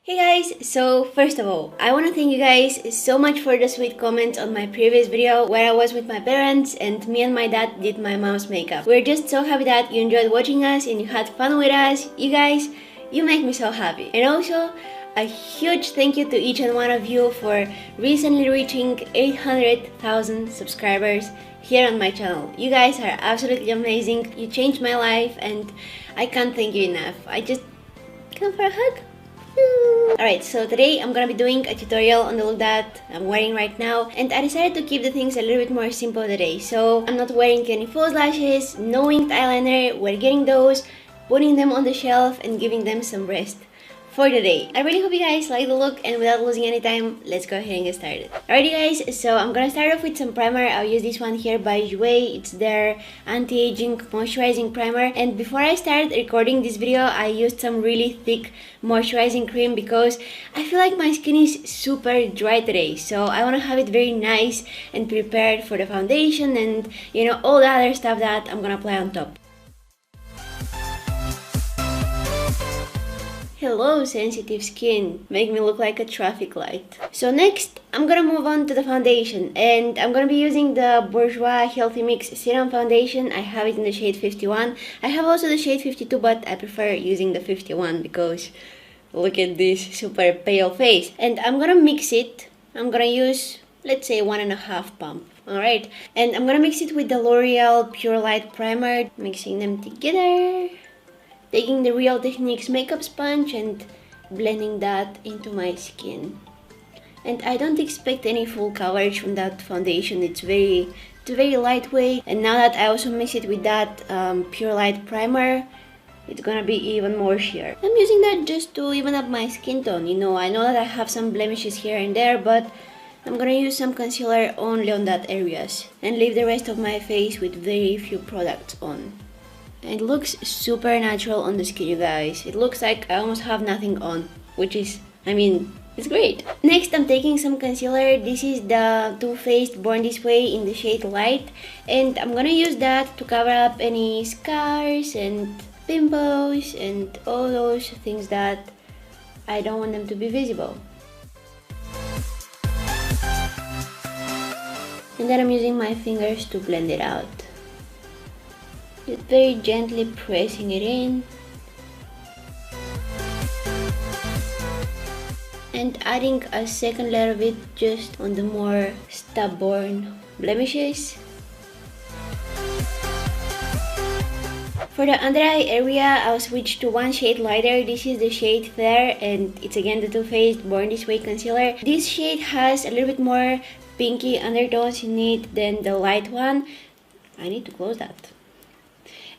Hey guys, so first of all, I want to thank you guys so much for the sweet comments on my previous video where I was with my parents and me and my dad did my mom's makeup. We're just so happy that you enjoyed watching us and you had fun with us. You guys, you make me so happy. And also, a huge thank you to each and one of you for recently reaching 800,000 subscribers here on my channel. You guys are absolutely amazing. You changed my life and I can't thank you enough. I just come for a hug. Alright, so today I'm gonna be doing a tutorial on the look that I'm wearing right now, and I decided to keep the things a little bit more simple today. So I'm not wearing any false lashes, no winged eyeliner. We're getting those, putting them on the shelf and giving them some rest for the day. I really hope you guys like the look, and without losing any time, let's go ahead and get started. Alrighty guys, so I'm gonna start off with some primer. I'll use this one here by Glowy. It's their anti-aging moisturizing primer, and before I started recording this video, I used some really thick moisturizing cream because I feel like my skin is super dry today, so I want to have it very nice and prepared for the foundation and all the other stuff that I'm gonna apply on top. Hello sensitive skin, make me look like a traffic light. So next, I'm gonna move on to the foundation, and I'm gonna be using the Bourjois Healthy Mix Serum Foundation. I have it in the shade 51. I have also the shade 52, but I prefer using the 51 because look at this super pale face. And I'm gonna mix it. I'm gonna use, let's say, 1.5 pump. Alright, and I'm gonna mix it with the L'Oreal Pure Light Primer, mixing them together. Taking the Real Techniques makeup sponge and blending that into my skin. And I don't expect any full coverage from that foundation. It's very lightweight. And now that I also mix it with that Pure Light primer, it's gonna be even more sheer. I'm using that just to even up my skin tone. I know that I have some blemishes here and there, but I'm gonna use some concealer only on that areas and leave the rest of my face with very few products on. It looks super natural on the skin, you guys. It looks like I almost have nothing on, which is, it's great. Next, I'm taking some concealer. This is the Too Faced Born This Way in the shade Light, and I'm gonna use that to cover up any scars and pimples and all those things that I don't want them to be visible. And then I'm using my fingers to blend it out. Just very gently pressing it in and adding a second layer of it just on the more stubborn blemishes. For the under eye area, I'll switch to one shade lighter. This is the shade Fair, and it's again the Too Faced Born This Way concealer. This shade has a little bit more pinky undertones in it than the light one. I need to close that.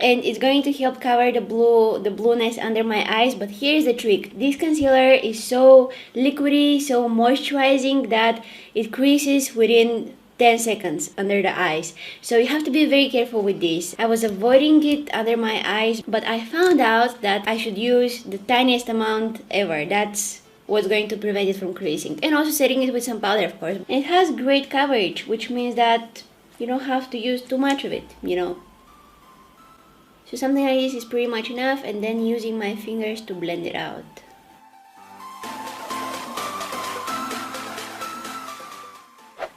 And it's going to help cover the blueness under my eyes. But here's the trick. This concealer is so liquidy, so moisturizing that it creases within 10 seconds under the eyes. So you have to be very careful with this. I was avoiding it under my eyes, but I found out that I should use the tiniest amount ever. That's what's going to prevent it from creasing. And also setting it with some powder, of course. And it has great coverage, which means that you don't have to use too much of it, So something like this is pretty much enough, and then using my fingers to blend it out.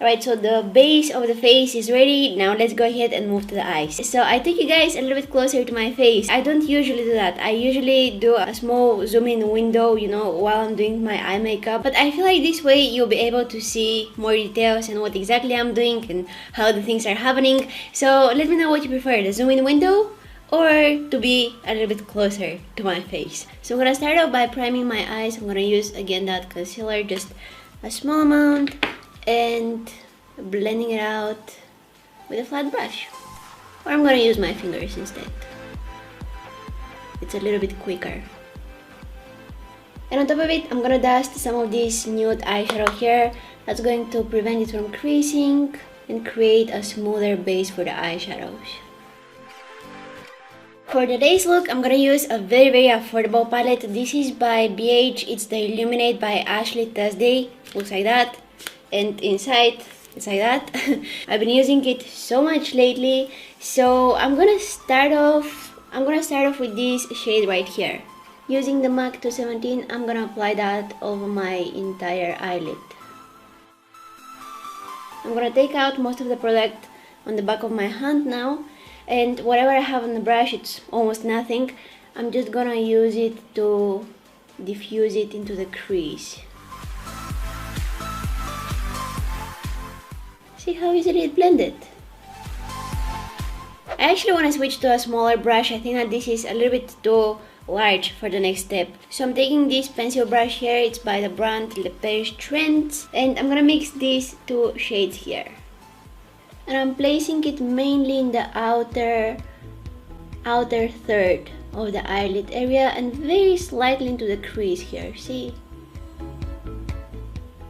Alright, so the base of the face is ready. Now let's go ahead and move to the eyes. So I took you guys a little bit closer to my face. I don't usually do that. I usually do a small zoom in window, while I'm doing my eye makeup. But I feel like this way you'll be able to see more details and what exactly I'm doing and how the things are happening. So let me know what you prefer, the zoom in window or to be a little bit closer to my face. So I'm gonna start out by priming my eyes. I'm gonna use again that concealer, just a small amount, and blending it out with a flat brush. Or I'm gonna use my fingers instead. It's a little bit quicker. And on top of it, I'm gonna dust some of this nude eyeshadow here. That's going to prevent it from creasing and create a smoother base for the eyeshadows. For today's look, I'm gonna use a very affordable palette. This is by BH. It's the Illuminate by Ashley Thursday. Looks like that. And inside, it's like that. I've been using it so much lately. So I'm gonna start off with this shade right here. Using the MAC 217, I'm gonna apply that over my entire eyelid. I'm gonna take out most of the product on the back of my hand now, and whatever I have on the brush, it's almost nothing. I'm just gonna use it to diffuse it into the crease. See how easily it blended? I actually want to switch to a smaller brush. I think that this is a little bit too large for the next step. So I'm taking this pencil brush here, it's by the brand Le Page Trends, and I'm gonna mix these two shades here. And I'm placing it mainly in the outer third of the eyelid area and very slightly into the crease here, see?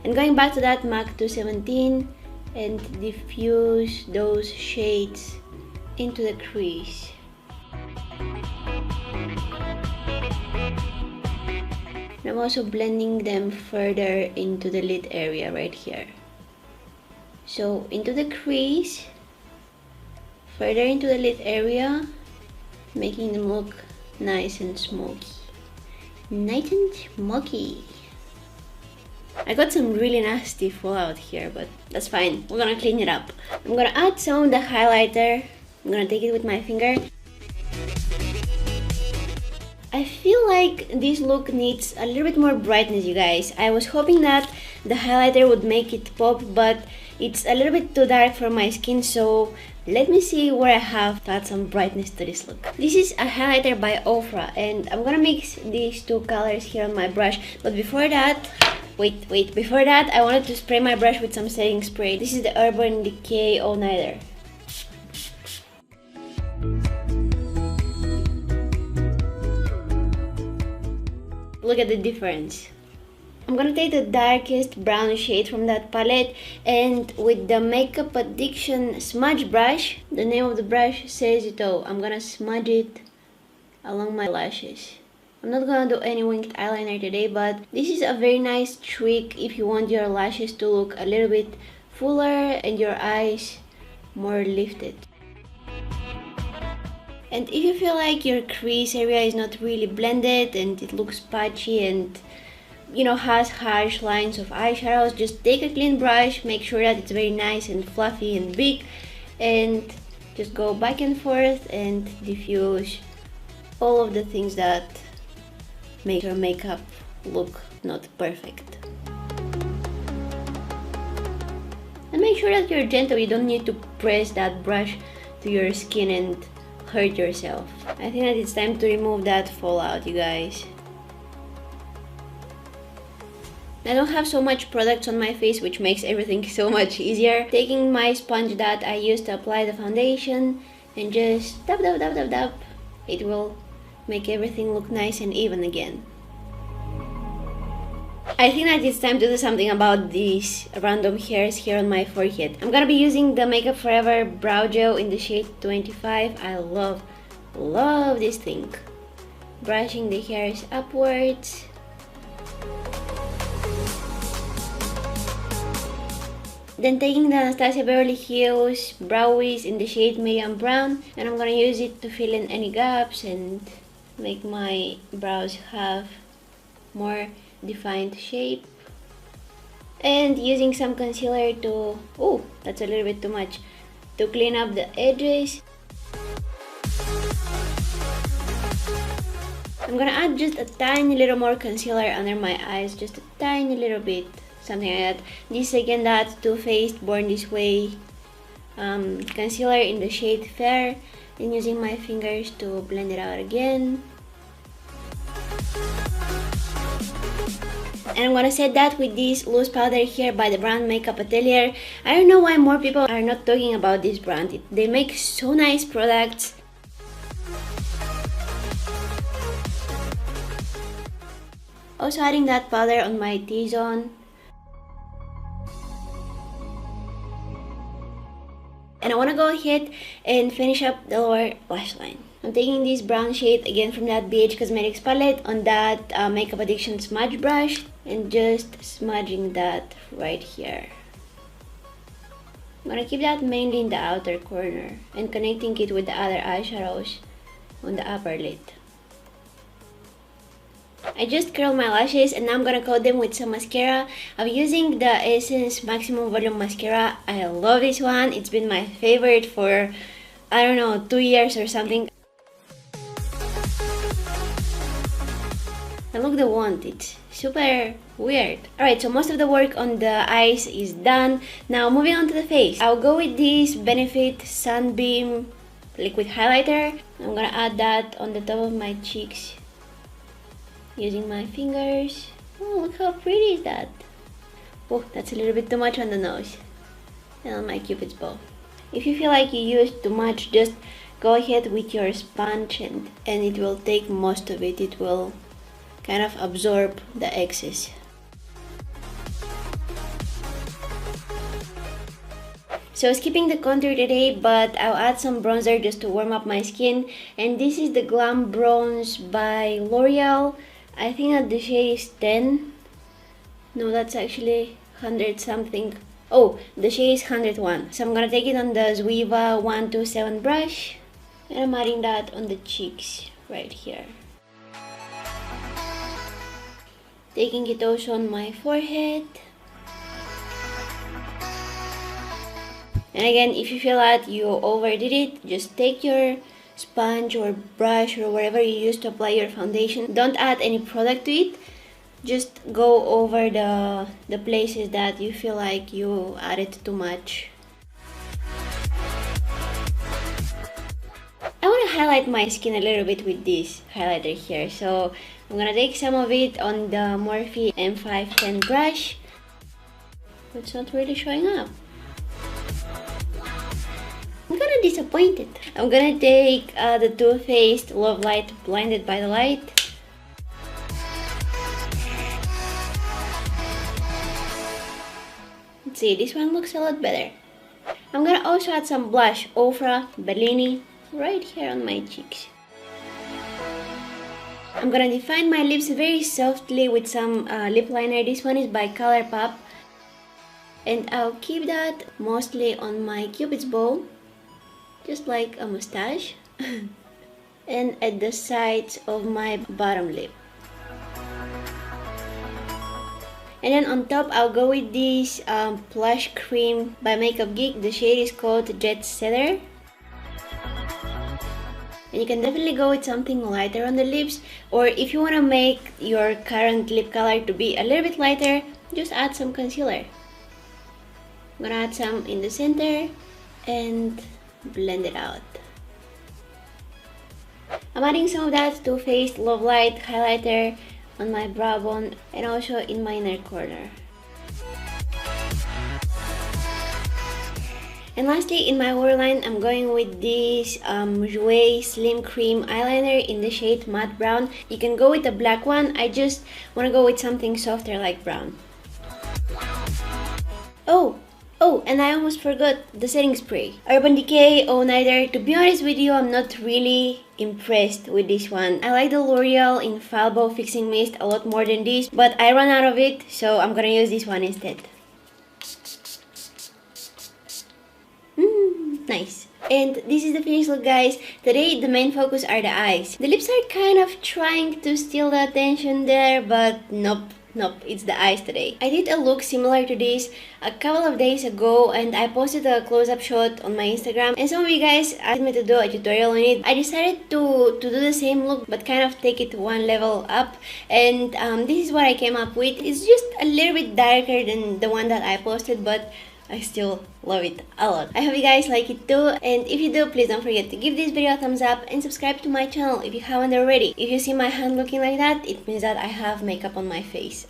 And going back to that MAC 217 and diffuse those shades into the crease. And I'm also blending them further into the lid area right here. So into the crease, further into the lid area, making them look nice and smoky. Nice and smoky. I got some really nasty fallout here, but that's fine. We're gonna clean it up. I'm gonna add some of the highlighter. I'm gonna take it with my finger. I feel like this look needs a little bit more brightness, you guys. I was hoping that the highlighter would make it pop, but it's a little bit too dark for my skin, so let me see where I have to add some brightness to this look. This is a highlighter by Ofra, and I'm gonna mix these two colors here on my brush. But before that, before that, I wanted to spray my brush with some setting spray. This is the Urban Decay All Nighter. Look at the difference. I'm gonna take the darkest brown shade from that palette, and with the Makeup Addiction smudge brush, the name of the brush says it all, I'm gonna smudge it along my lashes. I'm not gonna do any winged eyeliner today, but this is a very nice trick if you want your lashes to look a little bit fuller and your eyes more lifted. And if you feel like your crease area is not really blended and it looks patchy and has harsh lines of eyeshadows, just take a clean brush, make sure that it's very nice and fluffy and big, and just go back and forth and diffuse all of the things that make your makeup look not perfect. And make sure that you're gentle, you don't need to press that brush to your skin and hurt yourself. I think that it's time to remove that fallout, you guys. I don't have so much products on my face, which makes everything so much easier. Taking my sponge that I used to apply the foundation and just dab, it will make everything look nice and even again. I think that it's time to do something about these random hairs here on my forehead. I'm gonna be using the Makeup Forever Brow Gel in the shade 25. I love this thing. Brushing the hairs upwards. Then taking the Anastasia Beverly Hills Brow Wiz in the shade Medium Brown, and I'm gonna use it to fill in any gaps and make my brows have more defined shape. And using some concealer to, that's a little bit too much, to clean up the edges. I'm gonna add just a tiny little more concealer under my eyes, just a tiny little bit, something like that. This is again that Too Faced Born This Way concealer in the shade Fair, and using my fingers to blend it out again. And I'm gonna set that with this loose powder here by the brand Makeup Atelier. I don't know why more people are not talking about this brand. They make so nice products. Also adding that powder on my T-zone. And I want to go ahead and finish up the lower lash line. I'm taking this brown shade again from that BH Cosmetics palette on that Makeup Addiction smudge brush and just smudging that right here. I'm gonna keep that mainly in the outer corner and connecting it with the other eyeshadows on the upper lid. I just curled my lashes and now I'm gonna coat them with some mascara. I'm using the Essence Maximum Volume Mascara. I love this one. It's been my favorite for, I don't know, 2 years or something. And look the wand, it's super weird. Alright, so most of the work on the eyes is done. Now moving on to the face. I'll go with this Benefit Sunbeam liquid highlighter. I'm gonna add that on the top of my cheeks using my fingers. Oh, look how pretty is that. Oh, that's a little bit too much on the nose and on my cupid's bow. If you feel like you used too much, just go ahead with your sponge and it will take most of it. It will kind of absorb the excess. So skipping the contour today, but I'll add some bronzer just to warm up my skin. And this is the Glam Bronze by L'Oreal. I think that the shade is 10. No, that's actually 100 something. Oh, the shade is 101. So I'm gonna take it on the Zwiva 127 brush. And I'm adding that on the cheeks right here. Taking it also on my forehead. And again, if you feel that you overdid it, just take your sponge or brush or whatever you use to apply your foundation. Don't add any product to it. Just go over the places that you feel like you added too much. I want to highlight my skin a little bit with this highlighter here. So I'm gonna take some of it on the Morphe M510 brush. It's not really showing up. I'm kinda disappointed. I'm gonna take the Too Faced Love Light Blinded by the Light. Let's see, this one looks a lot better. I'm gonna also add some blush, Ofra Bellini, right here on my cheeks. I'm gonna define my lips very softly with some lip liner. This one is by ColourPop. And I'll keep that mostly on my cupid's bow, just like a mustache. And at the sides of my bottom lip. And then on top, I'll go with this Plush Cream by Makeup Geek. The shade is called Jet Setter. And you can definitely go with something lighter on the lips, or if you want to make your current lip color to be a little bit lighter, just add some concealer. I'm gonna add some in the center and blend it out. I'm adding some of that Too Faced Love Light highlighter on my brow bone and also in my inner corner. And lastly, in my waterline, I'm going with this Jouer Slim Cream eyeliner in the shade Matte Brown. You can go with the black one. I just want to go with something softer like brown. Oh, and I almost forgot the setting spray. Urban Decay All Nighter. To be honest with you, I'm not really impressed with this one. I like the L'Oreal Infallible Fixing Mist a lot more than this, but I ran out of it, so I'm gonna use this one instead. Nice. And this is the finished look, guys. Today the main focus are the eyes. The lips are kind of trying to steal the attention there, but nope, it's the eyes today. I did a look similar to this a couple of days ago and I posted a close-up shot on my Instagram, and some of you guys asked me to do a tutorial on it. I decided to do the same look but kind of take it one level up, and this is what I came up with. It's just a little bit darker than the one that I posted, but I still love it a lot. I hope you guys like it too, and if you do, please don't forget to give this video a thumbs up and subscribe to my channel if you haven't already. If you see my hand looking like that, it means that I have makeup on my face.